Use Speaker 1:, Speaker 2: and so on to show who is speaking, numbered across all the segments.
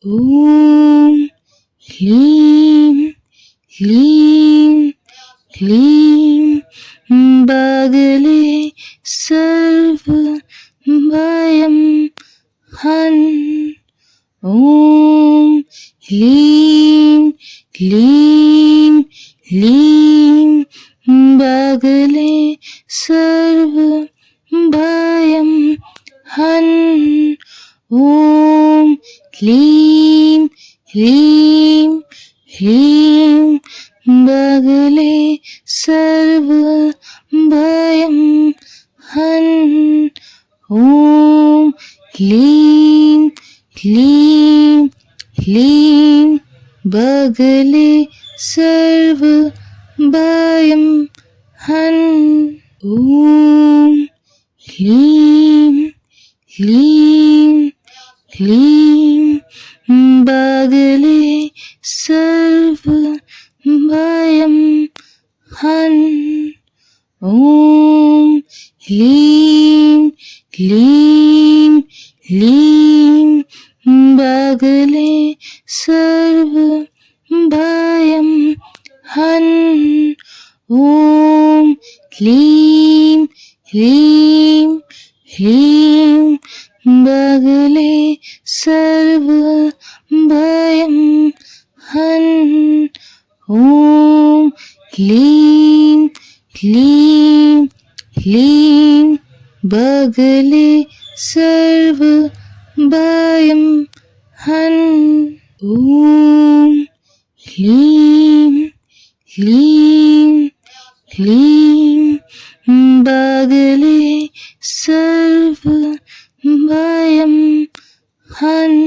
Speaker 1: ॐ ह्रीं ह्रीं क्लीं बगले सर्व भयं हन्। ॐ ह्रीं क्लीं ह्रीं बगले सर्व भयं हन्। ॐ क्लीं ह्रीं ह्रीं बगले सर्व भयं हन्। ॐ क्लीं क्लीं ह्रीं बगले सर्व भयं हन्। ॐ ह्रीं ह्रीं क्लीं बगले सर्व भयं हन्। ॐ ह्रीं क्लीं ह्रीं बगले सर्व भयं हन्। ॐ क्लीं ह्रीं ह्रीं बगले सर्व भयं हन्। ॐ क्लीं क्लीं ह्रीं बगले सर्व भयं हन्। ॐ ह्रीं क्लीं ह्रीं बगले सर्व भयं हन्।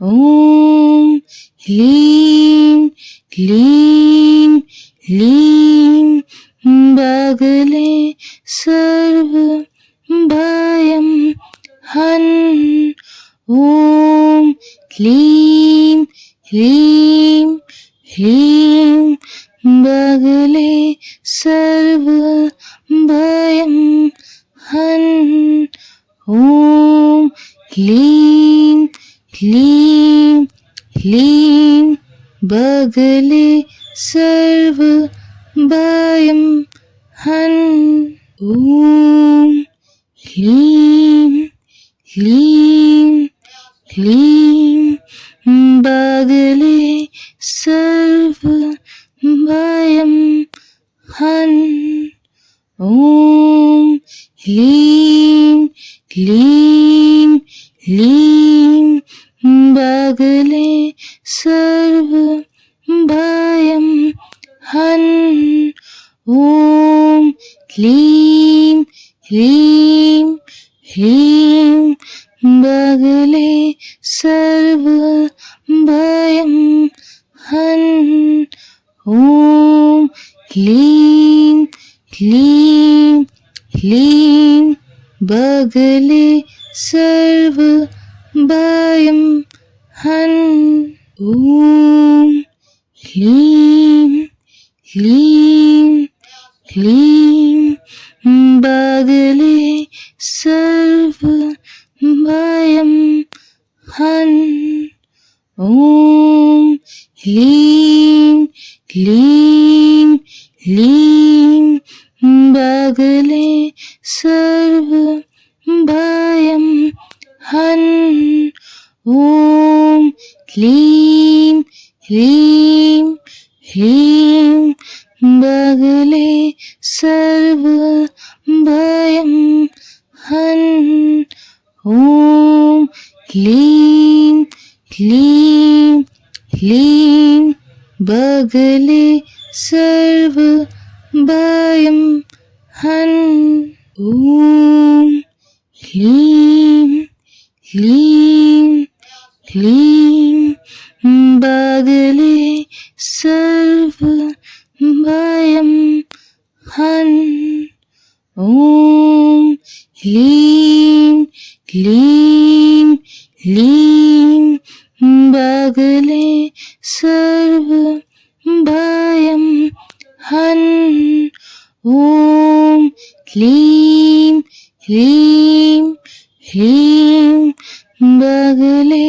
Speaker 1: ॐ ह्रीं क्लीं ह्रीं बगले सर्व भयं हन्। ॐ क्लीं ह्रीं ह्रीं बगले सर्व भयं हन्। ॐ क्लीं क्लीं ह्रीं बगले सर्व भयं हन्। ॐ ह्रीं क्लीं ह्रीं बगले सर्व भयं हन्। ॐ ह्रीं क्लीं ह्रीं बगले सर्व भयं हन्। ॐ क्लीं ह्रीं ह्रीं बगले सर्व भयं हन्। ॐ क्लीं क्लीं ह्रीं बगले सर्व भयं हन्। ॐ ह्रीं क्लीं ह्रीं बगले सर्व भयं हन्। ॐ ह्रीं क्लीं ह्रीं बगले सर्व भयं हन्। ॐ क्लीं ह्रीं ह्रीं बगले सर्व भयं हन्। ॐ क्लीं क्लीं ह्रीं बगले सर्व भयं हन्। ॐ ह्रीं क्लीं ह्रीं बगले सर्व भयं हन्। ॐ ह्रीं क्लीं ह्रीं बगले सर्व भयं हन्। ॐ क्लीं ह्रीं ह्रीं बगले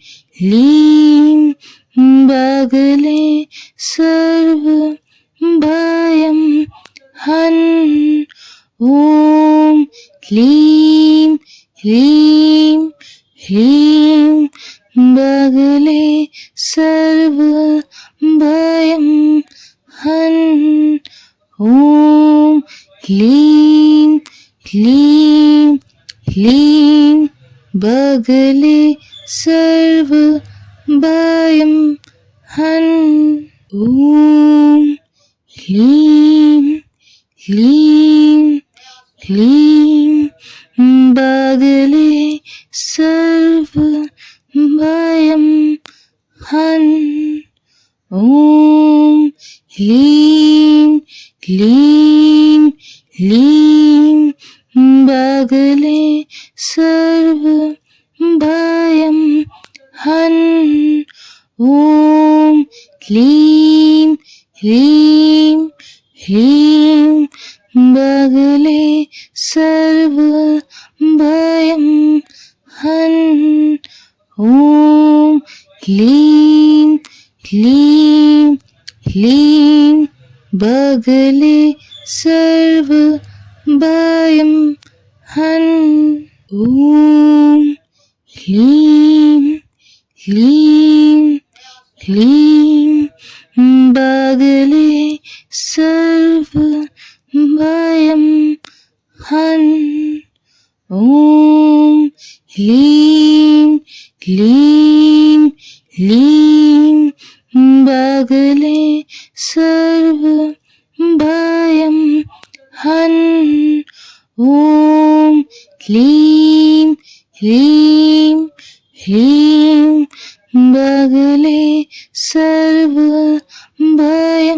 Speaker 1: लीं बगले सर्व भयं हन् ॐ क्लीं ह्रीं ह्रीं बगले सर्व भयं हन् ॐ क्लीं क्लीं ह्रीं बगले सर्व भयं हन् ॐ क्लीं क्लीं क्लीं बगले सर्व भयं हन् ॐ क्लीं क्लीं ह्रीं बगले सर्व भयं हन् ॐ क्लीं ह्रीं ह्रीं बगले सर्व भयं हन् ॐ क्लीं क्लीं ह्रीं बगले सर्व भयं हन् ॐ क्लीं क्लीं ह्रीं बगले सर्व भयं हन् ॐ क्लीं क्लीं ह्रीं बगले सर्व भयं हन् ॐ क्लीं ह्रीं ह्रीं बगले सर्व भयं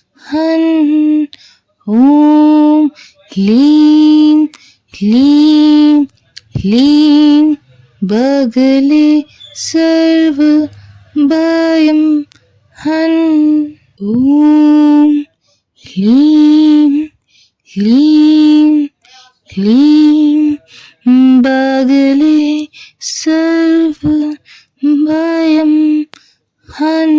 Speaker 1: हन् ॐ क्लीं क्लीं ह्रीं बगले सर्व भयं हन् ॐ क्लीं क्लीं ह्रीं बगले सर्व भयं हन्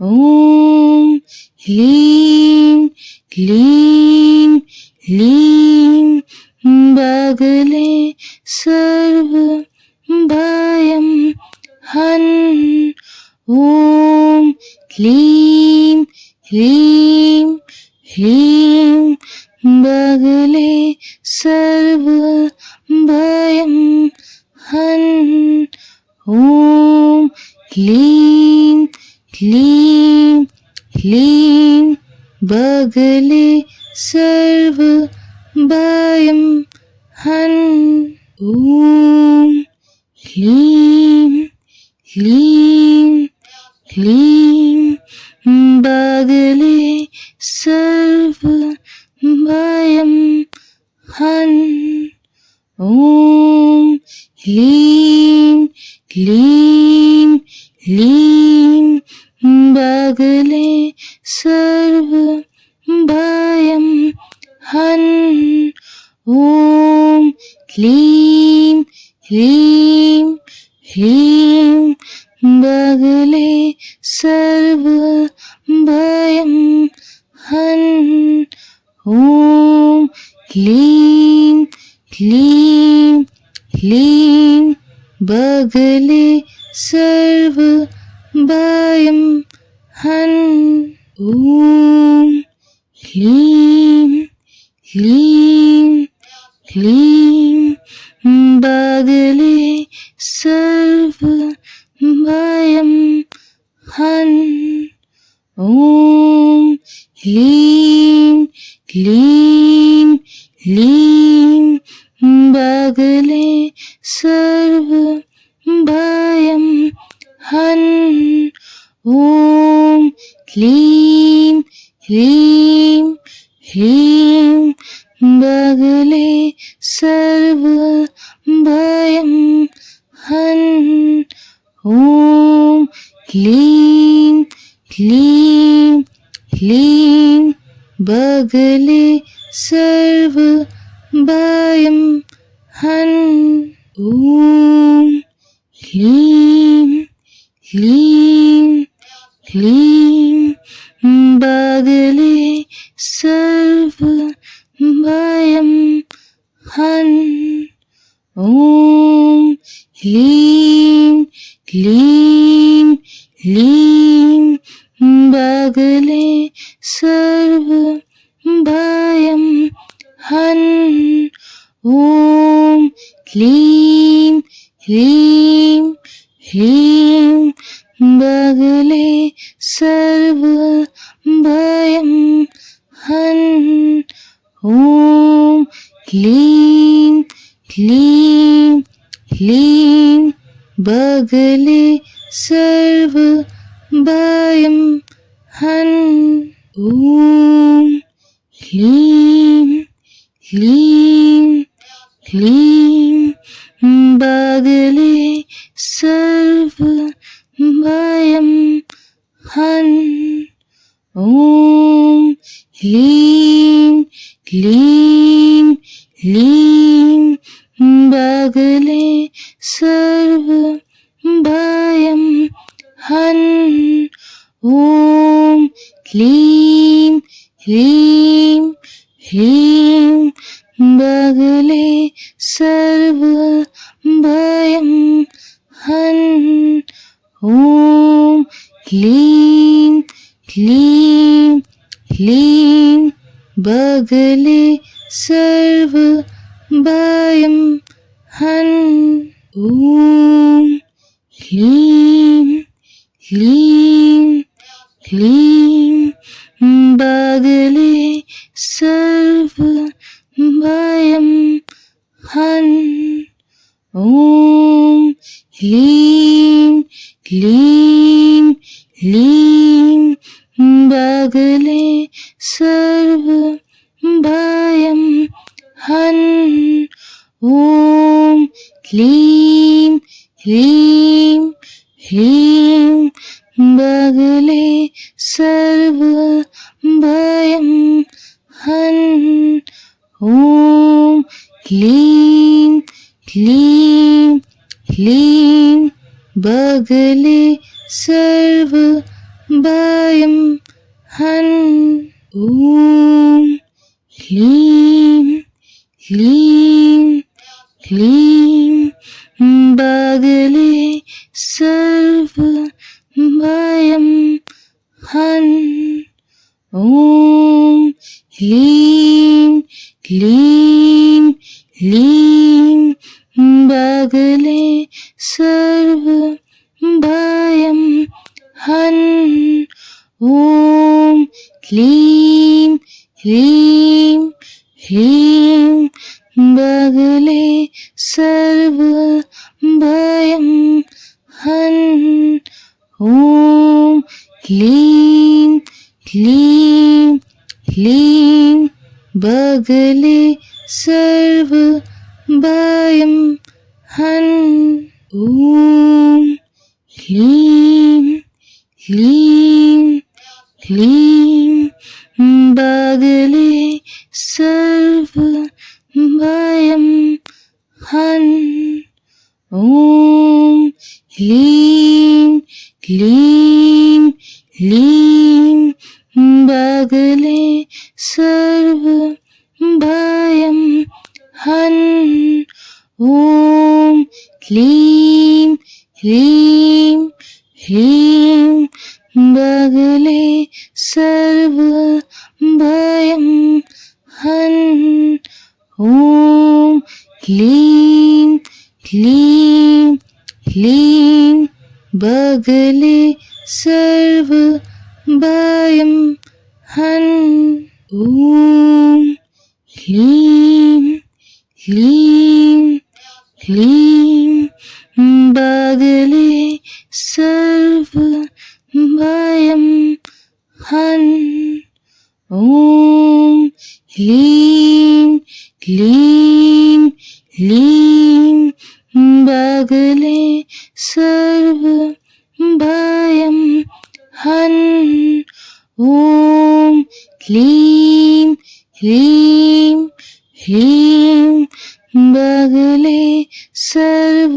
Speaker 1: ॐ क्लीं क्लीं ह्रीं बगले सर्व भयं हन् ॐ क्लीं क्लीं ह्रीं बगले सर्व भयं हन् ॐ क्लीं क्लीं ह्रीं बगले सर्व भयं हन् ॐ क्लीं क्लीं ह्रीं बगले सर्व भयं हन् ॐ क्लीं क्लीं ह्रीं बगले सर्व भयं हन् ॐ क्लीं क्लीं ह्रीं बगले सर्व भयं हन् ॐ क्लीं क्लीं ह्रीं बगले सर्व भयं हन् ॐ क्लीं क्लीं ह्रीं बगले सर्व भयं हन् ॐ क्लीं क्लीं ह्रीं बगले सर्व भयं हन् ॐ क्लीं क्लीं ह्रीं बगले सर्व भयं हन् ॐ क्लीं क्लीं ह्रीं बगले सर्व भयं हन् ॐ ह्लीं ह्लीं ह्लीं बगले सर्व भयं हन् ॐ ह्लीं क्लीं ह्लीं बगले सर्व भयं हन् ॐ क्लीं ह्लीं ह्लीं बगले सर्व भयं हन् ॐ क्लीं क्लीं ह्लीं बगले सर्व भयं हन् ॐ ह्लीं ह्लीं ह्लीं बगले सर्व भयं हन् ॐ ह्लीं क्लीं ह्लीं बगले सर्व भयं हन् ॐ क्लीं ह्लीं ह्लीं बगले सर्व भयं हन् ॐ क्लीं क्लीं ह्लीं बगले सर्व भयं हन् ॐ ह्लीं ह्लीं ह्लीं बगले सर्व भयं हन् ॐ ह्लीं क्लीं ह्लीं बगले सर्व भयं हन् ॐ क्लीं ह्लीं ह्लीं बगले सर्व भयं हन् ॐ क्लीं क्लीं ह्लीं बगले सर्व भयं हन् ॐ ह्लीं ह्लीं ह्लीं बगले सर्व भयं हन् ॐ ह्लीं क्लीं ह्लीं बगले सर्व भयं हन् ॐ क्लीं ह्लीं ह्लीं बगले सर्व भयं हन् ॐ क्लीं क्लीं ह्लीं बगले सर्व भयं हन् ॐ ह्लीं ह्लीं ह्लीं बगले सर्व भयं हन् ॐ ह्लीं क्लीं ह्लीं बगले सर्व भयं हन् ॐ क्लीं ह्लीं ह्लीं बगले सर्व भयं हन् ॐ क्लीं क्लीं ह्लीं बगले सर्व भयं हन् ॐ ह्लीं ह्लीं ह्लीं बगले सर्व भयं हन् ॐ ह्लीं क्लीं ह्लीं बगले सर्व भयं हन् ॐ क्लीं ह्लीं ह्लीं बगले सर्व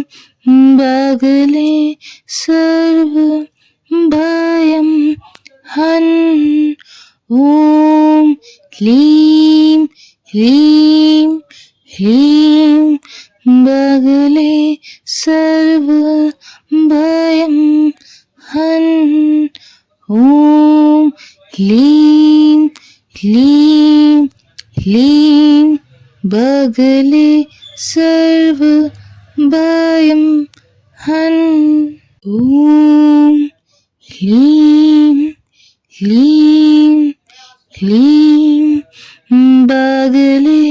Speaker 1: बगले सर्व भयं हन् ॐ क्लीं ह्रीं ह्रीं बगले सर्व भयं हन् ॐ क्लीं क्लीं ह्रीं बगले सर्व भयं हन् ॐ क्लीं क्लीं क्लीं बगले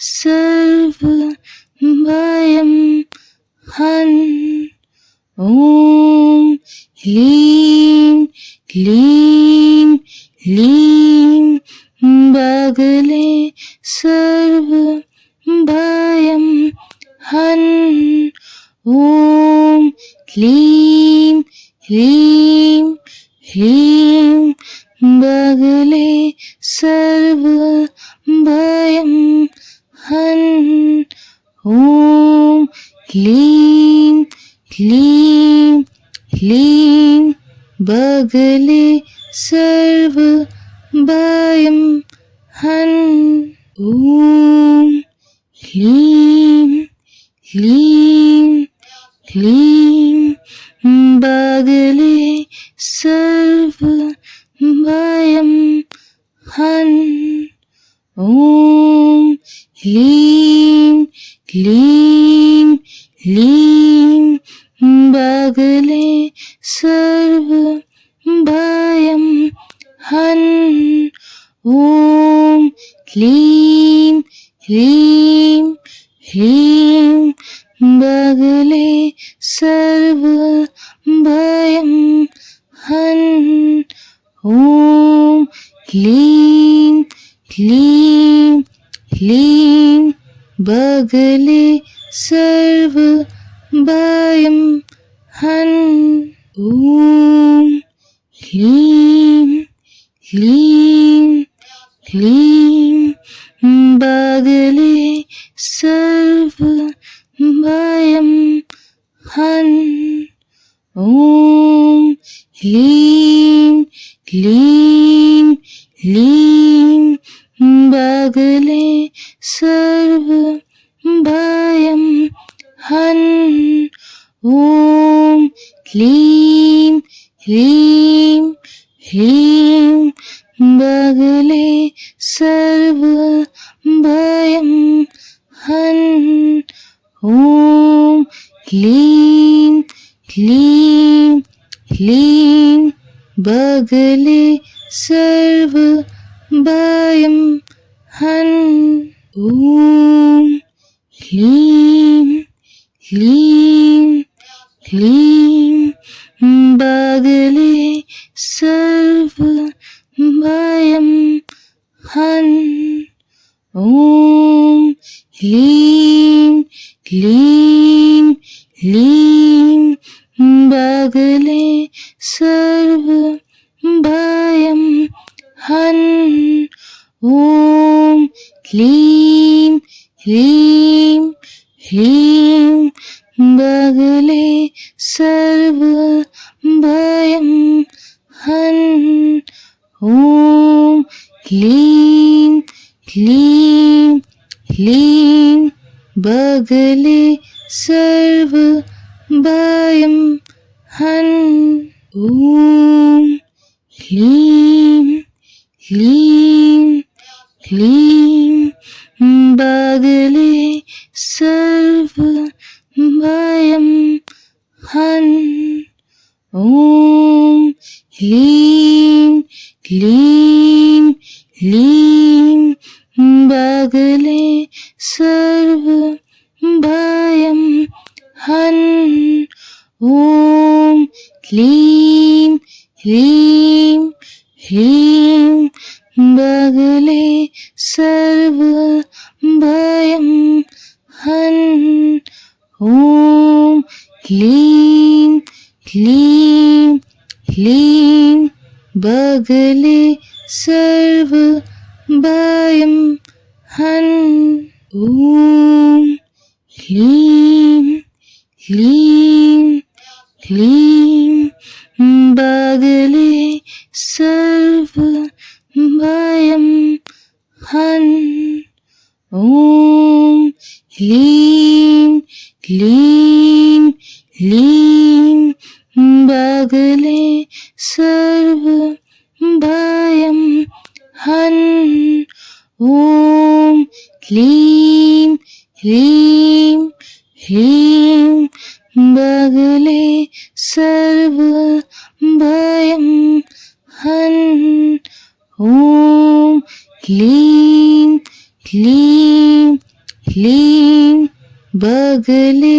Speaker 1: सर्व भयं हन् ॐ क्लीं क्लीं क्लीं बगले सर्व भयं हन् ॐ क्लीं ह्रीं ह्रीं बगले सर्व भयं हन् ॐ क्लीं क्लीं क्लीं बगले सर्व भयं हन् ॐ क्लीं क्लीं क्लीं बगले सर्व भयं हन् ॐ क्लीं क्लीं क्लीं बगले सर्व भयं हन् ॐ क्लीं क्लीं ह्रीं बगले सर्व भयं हन् ॐ क्लीं क्लीं क्लीं बगले सर्व भयं हन् ॐ क्लीं क्लीं क्लीं बगले सर्व भयं हन् ॐ क्लीं क्लीं क्लीं बगले सर्व भयं हन् ॐ क्लीं क्लीं ह्रीं बगले सर्व भयं हन् ॐ क्लीं क्लीं क्लीं बगले सर्व भयं हन् ॐ क्लीं क्लीं क्लीं बगले सर्व भयं हन् ॐ क्लीं क्लीं क्लीं बगले सर्व भयं हन् ॐ क्लीं क्लीं ह्रीं बगले सर्व भयं हन् ॐ क्लीं क्लीं क्लीं बगले सर्व भयं हन् ॐ क्लीं क्लीं क्लीं बगले सर्व भयं हन् ॐ क्लीं क्लीं क्लीं बगले सर्व भयं हन् ॐ क्लीं क्लीं ह्रीं बगले सर्व भयं हन् ॐ क्लीं क्लीं क्लीं बगले सर्व भयं हन् ॐ क्लीं क्लीं ह्लीं बगले सर्व भयं हन् ॐ ह्लीं क्लीं ह्लीं बगले सर्व भयं हन् ॐ क्लीं ह्लीं ह्लीं बगले सर्व भयं हन् ॐ क्लीं ह्लीं ह्लीं बगले